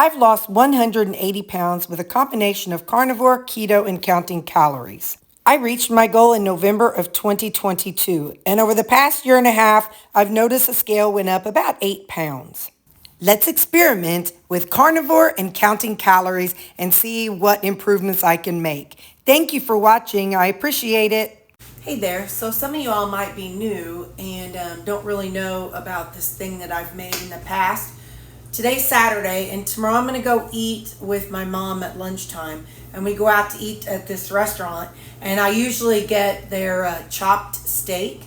I've lost 180 pounds with a combination of carnivore, keto, and counting calories. I reached my goal in November of 2022, and over the past year and a half, I've noticed the scale went up about 8 pounds. Let's experiment with carnivore and counting calories and see what improvements I can make. Thank you for watching. I appreciate it. Hey there, so some of you all might be new and don't really know about this thing that I've made in the past. Today's Saturday and tomorrow I'm going to go eat with my mom at lunchtime, and we go out to eat at this restaurant, and I usually get their chopped steak,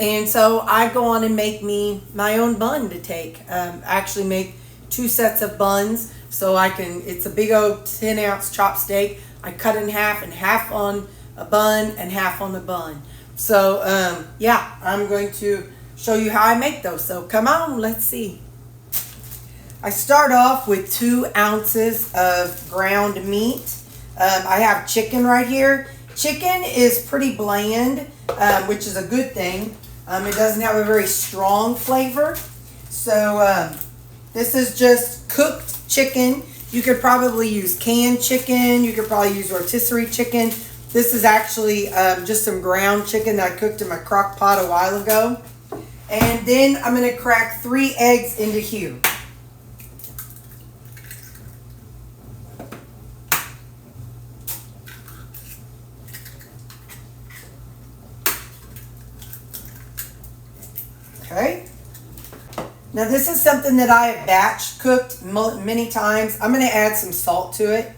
and so I go on and make me my own bun to take. I actually make 2 sets of buns so I can, it's a big old 10-ounce chopped steak. I cut it in half and half on a bun and half on the bun. So yeah, I'm going to show you how I make those. So come on, let's see. I start off with 2 ounces of ground meat. I have chicken right here. Chicken is pretty bland, which is a good thing. It doesn't have a very strong flavor. So this is just cooked chicken. You could probably use canned chicken. You could probably use rotisserie chicken. This is actually just some ground chicken that I cooked in my crock pot a while ago. And then I'm going to crack 3 eggs into here. Okay. Now this is something that I have batch cooked many times. I'm going to add some salt to it.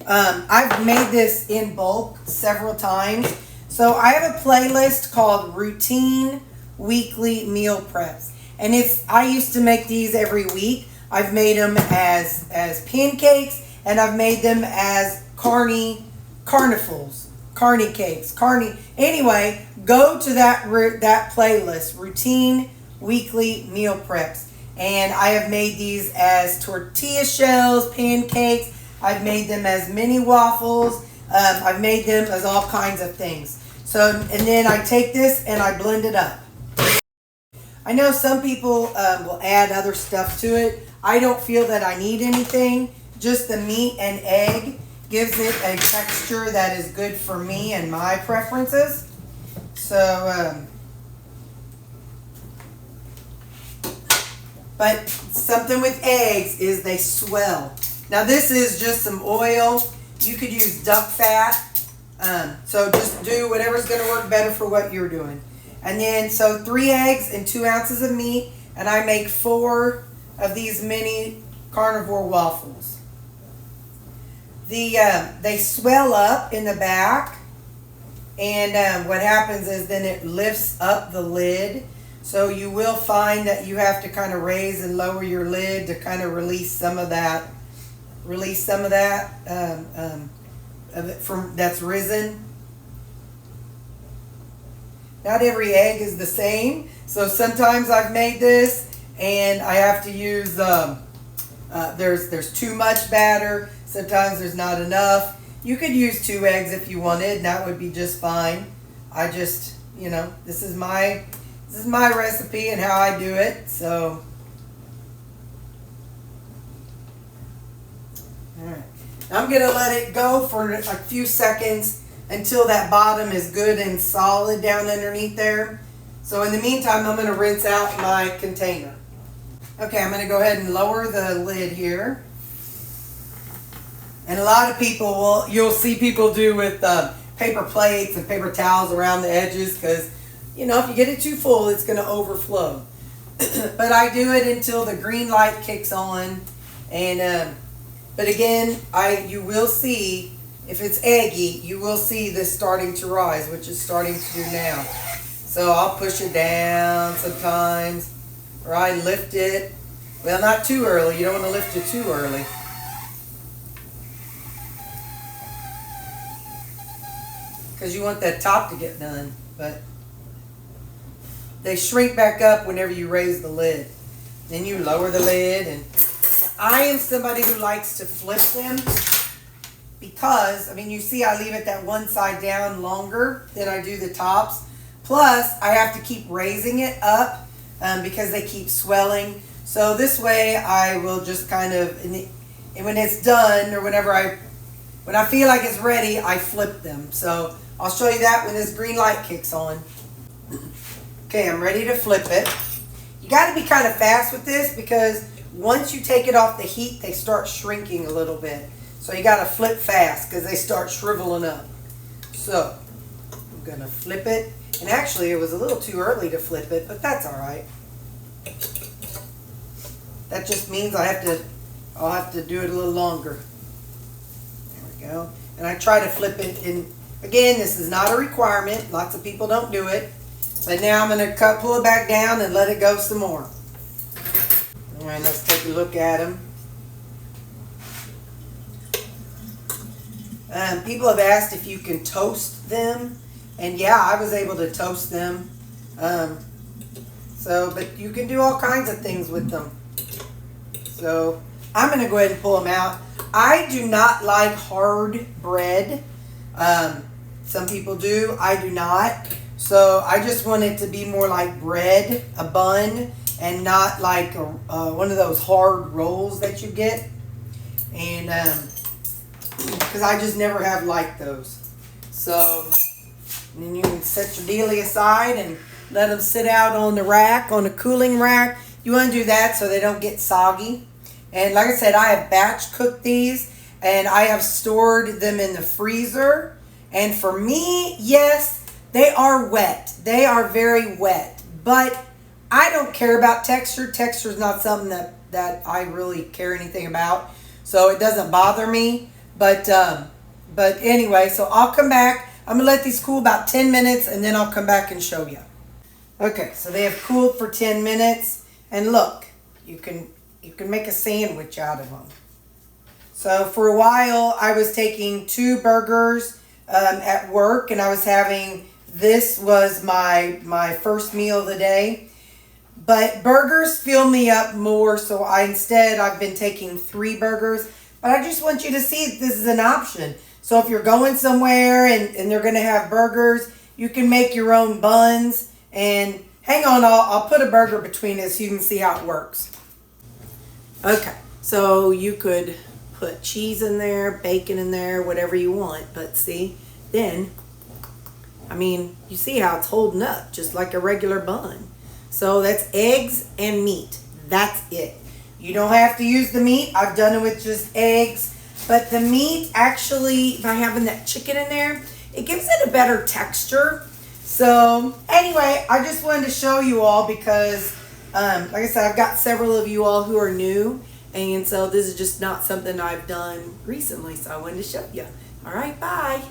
I've made this in bulk several times. So I have a playlist called Routine Weekly Meal Preps. And I used to make these every week. I've made them as pancakes, and I've made them as carny cakes. Anyway, go to that playlist, Routine Weekly Meal Preps. And I have made these as tortilla shells, pancakes. I've made them as mini waffles. I've made them as all kinds of things. So, and then I take this and I blend it up. I know some people will add other stuff to it. I don't feel that I need anything. Just the meat and egg gives it a texture that is good for me and my preferences. So, but something with eggs is they swell. Now this is just some oil. You could use duck fat. So just do whatever's going to work better for what you're doing. And then, so 3 eggs and 2 ounces of meat. And I make 4 of these mini carnivore waffles. They swell up in the back. And what happens is then it lifts up the lid. So you will find that you have to kind of raise and lower your lid to kind of release some of that of it from that's risen. Not every egg is the same, so sometimes I've made this and I have to use there's too much batter, sometimes there's not enough. You could use 2 eggs if you wanted, and that would be just fine. I just, this is my recipe and how I do it. So alright. I'm going to let it go for a few seconds until that bottom is good and solid down underneath there. So in the meantime, I'm going to rinse out my container. Okay, I'm going to go ahead and lower the lid here. And a lot of people you'll see people do with paper plates and paper towels around the edges because, if you get it too full, it's going to overflow. But I do it until the green light kicks on. And but again, you will see, if it's eggy, you will see this starting to rise, which is starting to do now. So I'll push it down sometimes, or I lift it. Well, not too early. You don't want to lift it too early. Because you want that top to get done. But they shrink back up whenever you raise the lid. Then you lower the lid, and I am somebody who likes to flip them because, you see I leave it that one side down longer than I do the tops. Plus, I have to keep raising it up because they keep swelling. So this way I will just kind of, And when it's done, or when I feel like it's ready, I flip them. So I'll show you that when this green light kicks on. Okay, I'm ready to flip it. You got to be kind of fast with this because once you take it off the heat, they start shrinking a little bit. So you got to flip fast because they start shriveling up. So I'm going to flip it. And actually, it was a little too early to flip it, but that's all right. That just means I'll have to do it a little longer. There we go. And I try to flip it in. Again, this is not a requirement. Lots of people don't do it. But now I'm going to pull it back down and let it go some more. All right, let's take a look at them. People have asked if you can toast them. And yeah, I was able to toast them. But you can do all kinds of things with them. So I'm going to go ahead and pull them out. I do not like hard bread. Some people do. I do not. So I just want it to be more like bread, a bun, and not like one of those hard rolls that you get. And because I just never have liked those. So and then you can set your dealie aside and let them sit out on the rack, on a cooling rack. You want to do that so they don't get soggy. And like I said, I have batch cooked these and I have stored them in the freezer. And for me, yes, they are wet. They are very wet. But I don't care about texture. Texture is not something that I really care anything about. So it doesn't bother me. But anyway, so I'll come back. I'm going to let these cool about 10 minutes and then I'll come back and show you. Okay, so they have cooled for 10 minutes. And look, you can make a sandwich out of them. So for a while, I was taking 2 burgers at work, and I was having, this was my first meal of the day. But burgers fill me up more, so I've been taking 3 burgers. But I just want you to see this is an option. So if you're going somewhere and they're going to have burgers, you can make your own buns. And hang on, I'll put a burger between it so you can see how it works. Okay, so you could put cheese in there, bacon in there, whatever you want. But see, then, I mean, you see how it's holding up, just like a regular bun. So that's eggs and meat. That's it. You don't have to use the meat. I've done it with just eggs. But the meat, actually, by having that chicken in there, it gives it a better texture. So, anyway, I just wanted to show you all because, like I said, I've got several of you all who are new. And so this is just not something I've done recently. So I wanted to show you. All right, bye.